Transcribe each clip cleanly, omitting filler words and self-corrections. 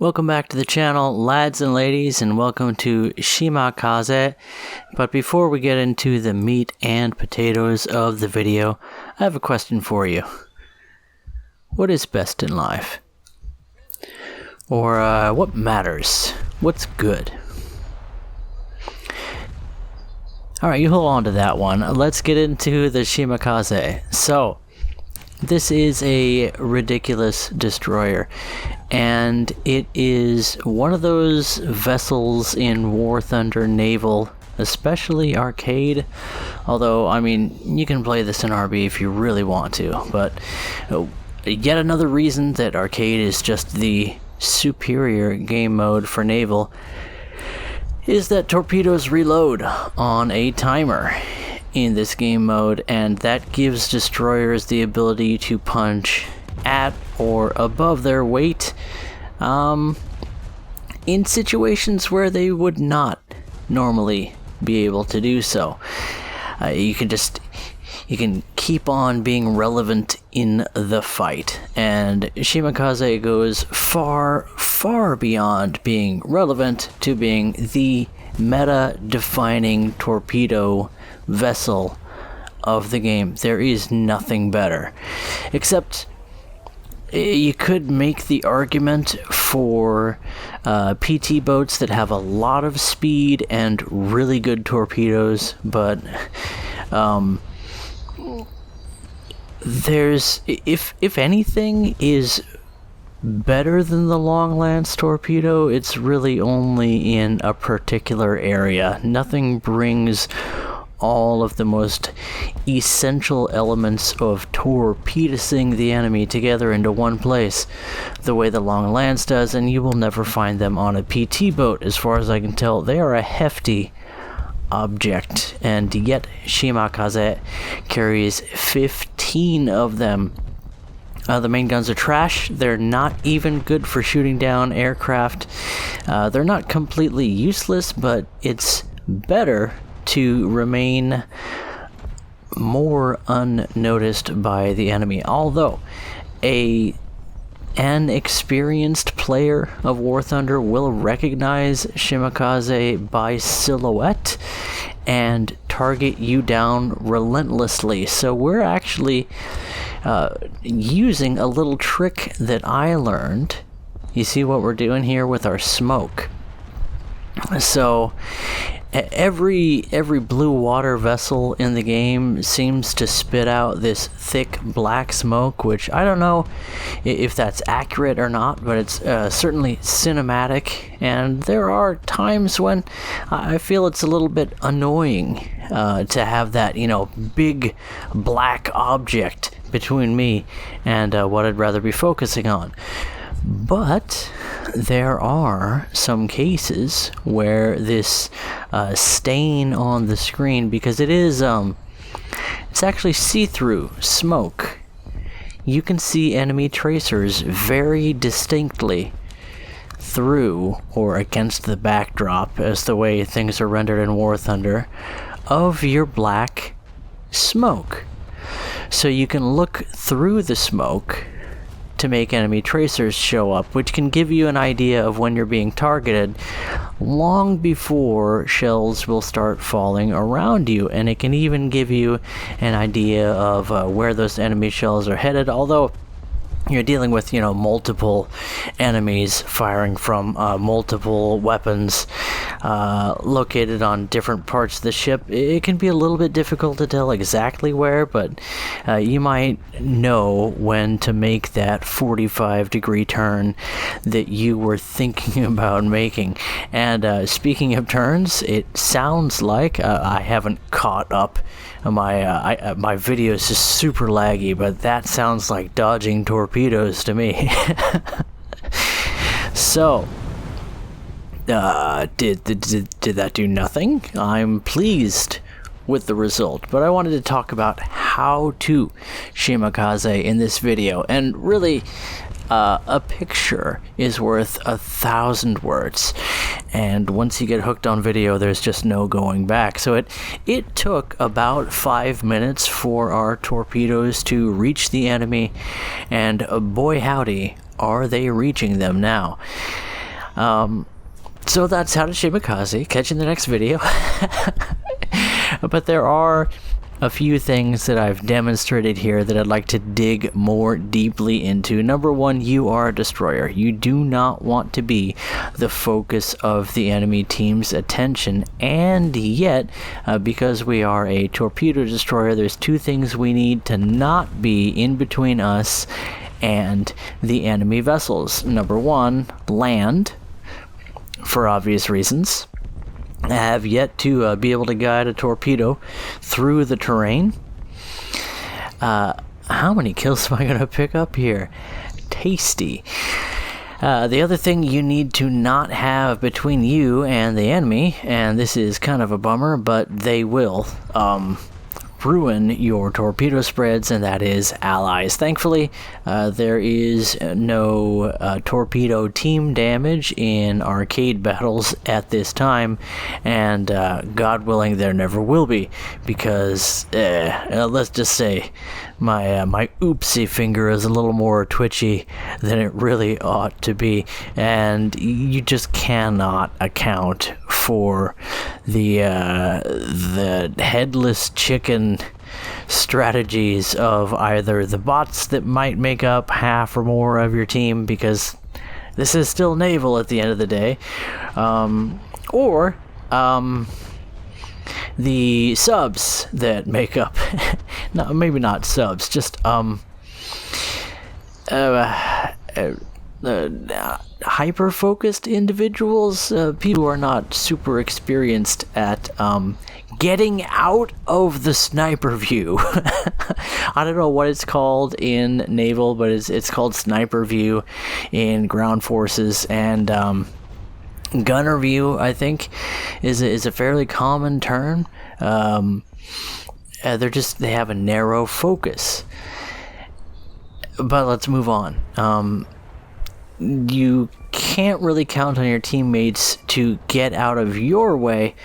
Welcome back to the channel, lads and ladies, and welcome to Shimakaze. But before we get into the meat and potatoes of the video, I have a question for you. What is best in life? Or what matters? What's good? Alright, you hold on to that one. Let's get into the Shimakaze. So, this is a ridiculous destroyer, and it is one of those vessels in War Thunder Naval, especially arcade, although, I mean, you can play this in RB if you really want to, but yet another reason that arcade is just the superior game mode for Naval is that torpedoes reload on a timer in this game mode, and that gives destroyers the ability to punch at or above their weight in situations where they would not normally be able to do so. You can keep on being relevant in the fight, and Shimakaze goes far beyond being relevant to being the meta-defining torpedo vessel of the game. There is nothing better, except you could make the argument for PT boats that have a lot of speed and really good torpedoes, but there's, if anything is better than the long lance torpedo, it's really only in a particular area. Nothing brings all of the most essential elements of torpedosing the enemy together into one place the way the long lance does, and you will never find them on a PT boat. As far as I can tell, they are a hefty object, and yet Shimakaze carries 15 of them. The main guns are trash. They're not even good for shooting down aircraft. They're not completely useless, but it's better to remain more unnoticed by the enemy. Although an experienced player of War Thunder will recognize Shimakaze by silhouette and target you down relentlessly. So we're actually using a little trick that I learned. You see what we're doing here with our smoke. So every blue water vessel in the game seems to spit out this thick black smoke, which I don't know if that's accurate or not, but it's certainly cinematic, and there are times when I feel it's a little bit annoying to have that, big black object between me and what I'd rather be focusing on. But there are some cases where this stain on the screen, because it is it's actually see-through smoke, you can see enemy tracers very distinctly through or against the backdrop, as the way things are rendered in War Thunder, of your black smoke. So you can look through the smoke to make enemy tracers show up, which can give you an idea of when you're being targeted long before shells will start falling around you, and it can even give you an idea of where those enemy shells are headed, although you're dealing with, multiple enemies firing from multiple weapons located on different parts of the ship. It can be a little bit difficult to tell exactly where, but you might know when to make that 45-degree turn that you were thinking about making. And speaking of turns, it sounds like I haven't caught up. My video is just super laggy, but that sounds like dodging torpedoes to me. So, did that do nothing? I'm pleased with the result, but I wanted to talk about how to Shimakaze in this video, and really a picture is worth 1,000 words, and once you get hooked on video, there's just no going back. So it took about 5 minutes for our torpedoes to reach the enemy, and boy howdy, are they reaching them now. So that's how to Shimakaze. Catch you in the next video. But there are a few things that I've demonstrated here that I'd like to dig more deeply into. Number one, you are a destroyer. You do not want to be the focus of the enemy team's attention, and yet, because we are a torpedo destroyer, there's two things we need to not be in between us and the enemy vessels. Number one, land, for obvious reasons. I have yet to be able to guide a torpedo through the terrain. How many kills am I going to pick up here? Tasty. The other thing you need to not have between you and the enemy, and this is kind of a bummer, but they will ruin your torpedo spreads, and that is allies. Thankfully, there is no torpedo team damage in arcade battles at this time, and God willing there never will be, because let's just say my oopsie finger is a little more twitchy than it really ought to be, and you just cannot account for the headless chicken strategies of either the bots that might make up half or more of your team, because this is still naval at the end of the day, or the subs that make up no, maybe not subs, just hyper-focused individuals, people who are not super experienced at getting out of the sniper view. I don't know what it's called in naval, but it's called sniper view in ground forces, and gunner view, I think, is a fairly common term. They have a narrow focus. But let's move on. You can't really count on your teammates to get out of your way,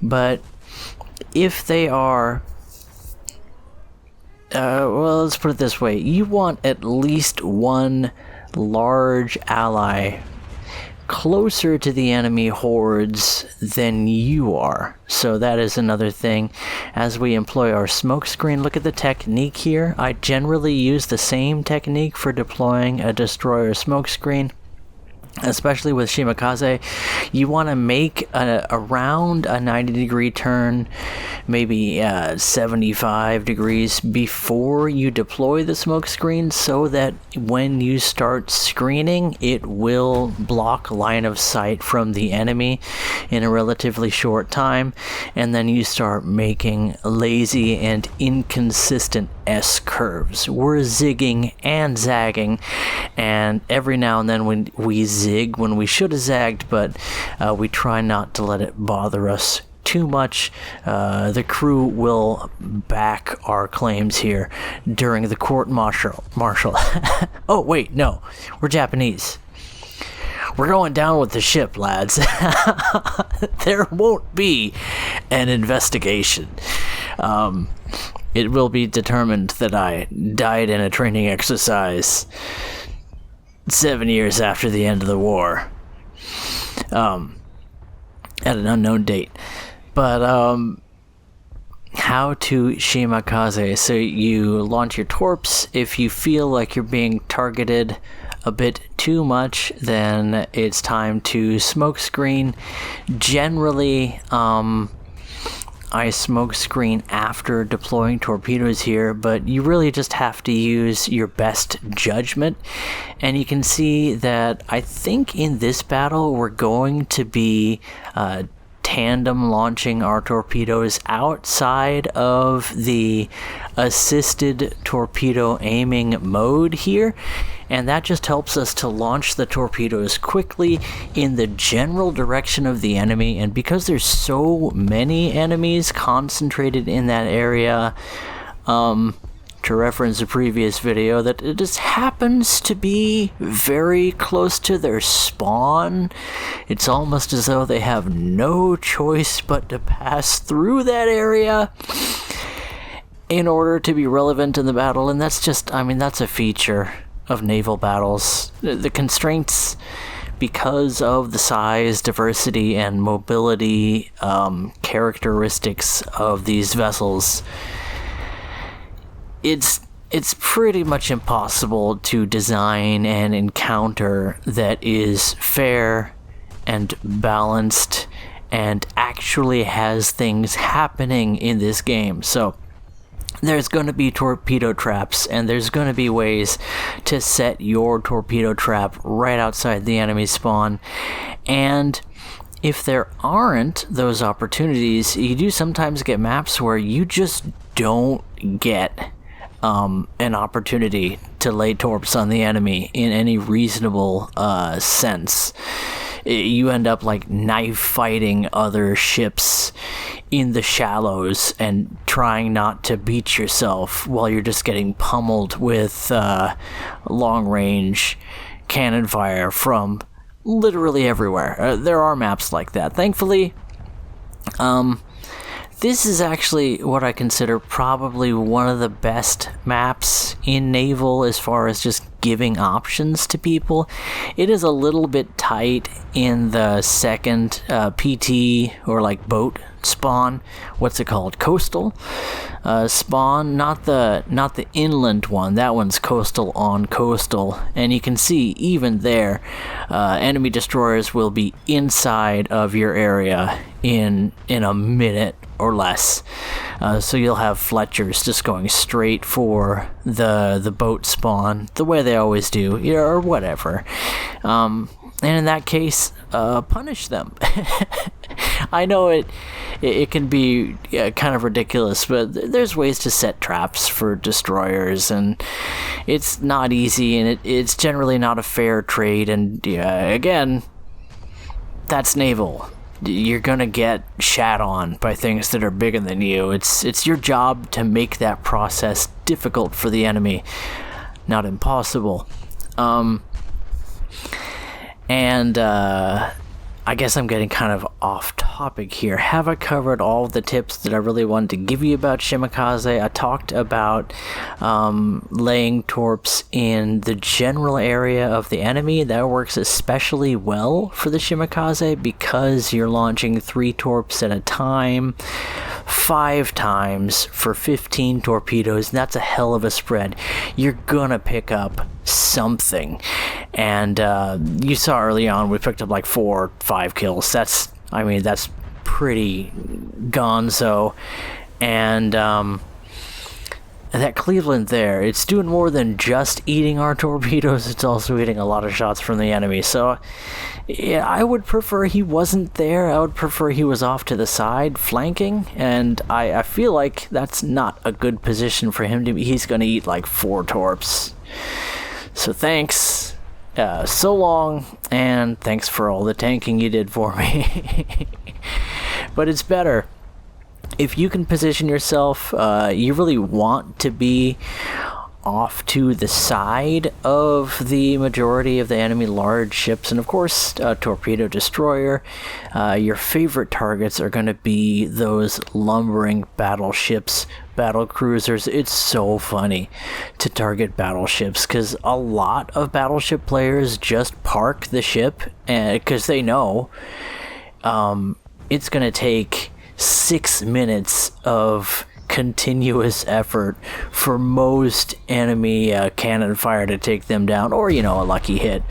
but if they are, well, let's put it this way, you want at least one large ally closer to the enemy hordes than you are. So that is another thing. As we employ our smoke screen, look at the technique here. I generally use the same technique for deploying a destroyer smoke screen, especially with Shimakaze. You want to make around a 90-degree turn, maybe 75 degrees before you deploy the smoke screen, so that when you start screening, it will block line of sight from the enemy in a relatively short time, and then you start making lazy and inconsistent S-curves. We're zigging and zagging, and every now and then when we zig when we should have zagged, but we try not to let it bother us too much. The crew will back our claims here during the court martial. Oh wait, no, we're Japanese. We're going down with the ship, lads. There won't be an investigation. It will be determined that I died in a training exercise 7 years after the end of the war, at an unknown date. But how to Shimakaze. So you launch your torps. If you feel like you're being targeted a bit too much, then it's time to smoke screen. Generally, I smoke screen after deploying torpedoes here, but you really just have to use your best judgment. And you can see that I think in this battle we're going to be tandem launching our torpedoes outside of the assisted torpedo aiming mode here, and that just helps us to launch the torpedoes quickly in the general direction of the enemy. And because there's so many enemies concentrated in that area, to reference a previous video, that it just happens to be very close to their spawn. It's almost as though they have no choice but to pass through that area in order to be relevant in the battle. And that's just, I mean, that's a feature of naval battles. The constraints because of the size, diversity, and mobility characteristics of these vessels, it's pretty much impossible to design an encounter that is fair and balanced and actually has things happening in this game. So there's going to be torpedo traps, and there's going to be ways to set your torpedo trap right outside the enemy spawn. And if there aren't those opportunities, you do sometimes get maps where you just don't get an opportunity to lay torps on the enemy in any reasonable sense. You end up like knife fighting other ships in the shallows and trying not to beat yourself while you're just getting pummeled with long range cannon fire from literally everywhere. There are maps like that. Thankfully, this is actually what I consider probably one of the best maps in Naval as far as just giving options to people. It is a little bit tight in the second PT, or like boat spawn. What's it called? Coastal spawn, not the inland one. That one's coastal on coastal, and you can see even there, enemy destroyers will be inside of your area in a minute or less. So you'll have Fletchers just going straight for the boat spawn, the way they always do, or whatever. And in that case, punish them. I know it can be kind of ridiculous, but there's ways to set traps for destroyers, and it's not easy, and it's generally not a fair trade. And again, that's Naval. You're gonna get shat on by things that are bigger than you. It's your job to make that process difficult for the enemy, not impossible. I guess I'm getting kind of off topic here. Have I covered all of the tips that I really wanted to give you about Shimakaze? I talked about laying torps in the general area of the enemy. That works especially well for the Shimakaze because you're launching 3 torps at a time, 5 times for 15 torpedoes, and that's a hell of a spread. You're gonna pick up something. And you saw early on we picked up like 4 or 5 kills. That's pretty gonzo. And that Cleveland there, it's doing more than just eating our torpedoes, it's also eating a lot of shots from the enemy. So yeah, I would prefer he wasn't there. I would prefer he was off to the side flanking, and I feel like that's not a good position for him to be. He's going to eat like 4 torps. So thanks, so long, and thanks for all the tanking you did for me. But it's better if you can position yourself. You really want to be off to the side of the majority of the enemy large ships, and of course torpedo destroyer. Your favorite targets are going to be those lumbering battleships, battle cruisers. It's so funny to target battleships because a lot of battleship players just park the ship because they know it's going to take 6 minutes of continuous effort for most enemy cannon fire to take them down, or a lucky hit.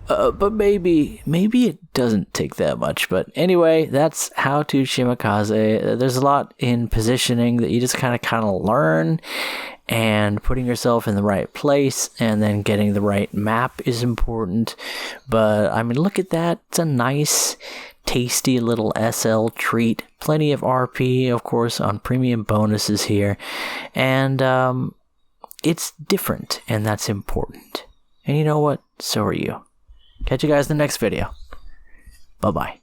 But maybe it doesn't take that much. But anyway, that's how to Shimakaze. There's a lot in positioning that you just kind of learn, and putting yourself in the right place and then getting the right map is important. But I mean, look at that. It's a nice, tasty little SL treat. Plenty of RP, of course, on premium bonuses here. And it's different, and that's important. And you know what? So are you. Catch you guys in the next video. Bye-bye.